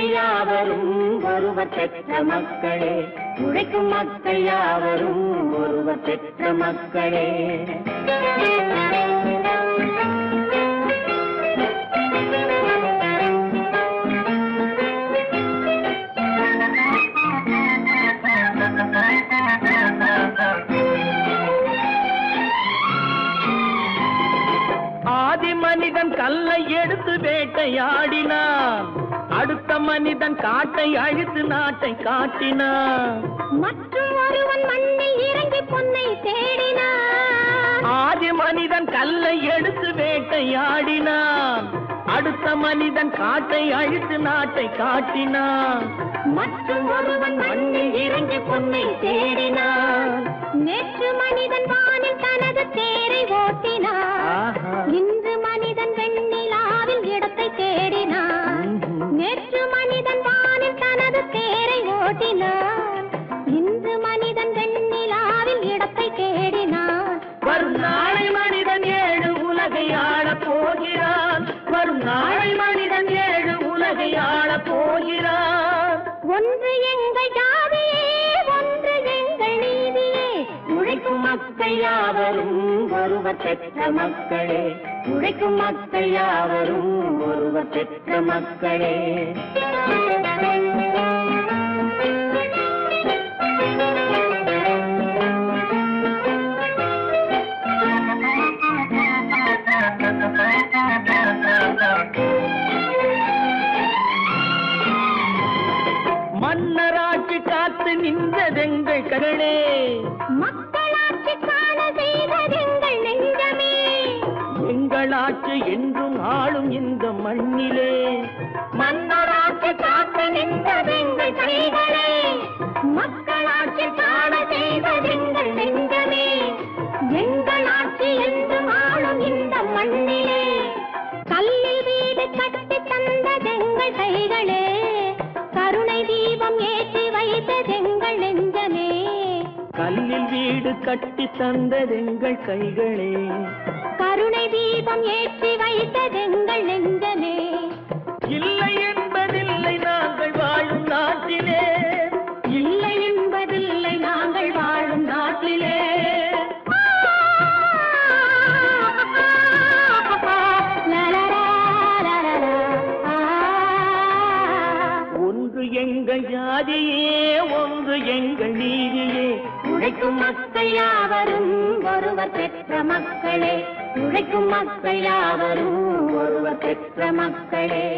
மக்கள் யாவரும் ஒருவர் பெற்ற மக்களே, உழைக்கும் மக்கள் யாவரும் ஒருவர் பெற்ற மக்களே. ஆதி மனிதன் கல்லை எடுத்து வேட்டையாடினான், அடுத்த மனிதன் காட்டை அழித்து நாட்டை காட்டினான். மற்றும் ஒருவன் மண்ணில் இறங்கி பொன்னை தேடினான். ஆதி மனிதன் கல்லை எடுத்து வேட்டையாடினான், அடுத்த மனிதன் காட்டை அழித்து நாட்டை காட்டினான். மற்றும் ஒருவன் மண்ணில் இறங்கி பொன்னை தேடினான். நேற்று மனிதன் வானில் தனது தேரை ஓட்டினான், இன்று மனிதன் வெண்ணிலாவில் இடத்தை தேடினான். நேற்று மனிதன் வானில் தனது தேரை ஓட்டினான், இன்று மனிதன் வெண்ணிலாவில் இடத்தை தேடினான். வரும் நாளை மனிதன் 7 உலகை ஆளப் போகிறான், வரும் நாளை மனிதன் 7 உலகை ஆளப் போகிறான். ஒன்று எங்கள் ஜாதியே, ஒன்று எங்கள் நீதியே, உழைக்கும் மக்கள் யாவரும் ஒருவர் பெற்ற மக்களே, உழைக்கும் மக்கள் யாவரும் ஒருவர் பெற்ற மக்களே. மன்னராட்சி காத்து நின்றதெங்கள் கரடே, மக்களாட்சி காண செய்ததெங்கள் நெஞ்சமே. எங்களாட்சி என்றும் ஆளும் இந்த மண்ணிலே, மன்னராட்சி காத்து நின்றதெங்கள் கைகளே, மக்களாட்சி காண செய்ததெங்கள் நெஞ்சமே. எங்களாட்சி என்றும் ஆளும் இந்த மண்ணிலே, கல்லில் வீடு கட்டி தந்ததெங்கள் கைகளே, கருணை தீபம் ஏற்றி வைத்ததெங்கள் நெஞ்சமே. கல்லில் வீடு கட்டி தந்ததெங்கள் கைகளே, கருணை தீபம் ஏற்றி வைத்ததெங்கள் நெஞ்சமே. இல்லை என்பதில்லை நாங்கள் வாழும் நாட்டிலே, இல்லை என்பதில்லை நாங்கள் வாழும் நாட்டிலே. ஒன்று எங்கள் ஜாதியே, ஒன்று எங்கள் நீதியே, உழைக்கும் மக்கள் யாவரும் ஒருவர் பெற்ற மக்களே, உழைக்கும் மக்கள் யாவரும் ஒருவர் பெற்ற மக்களே.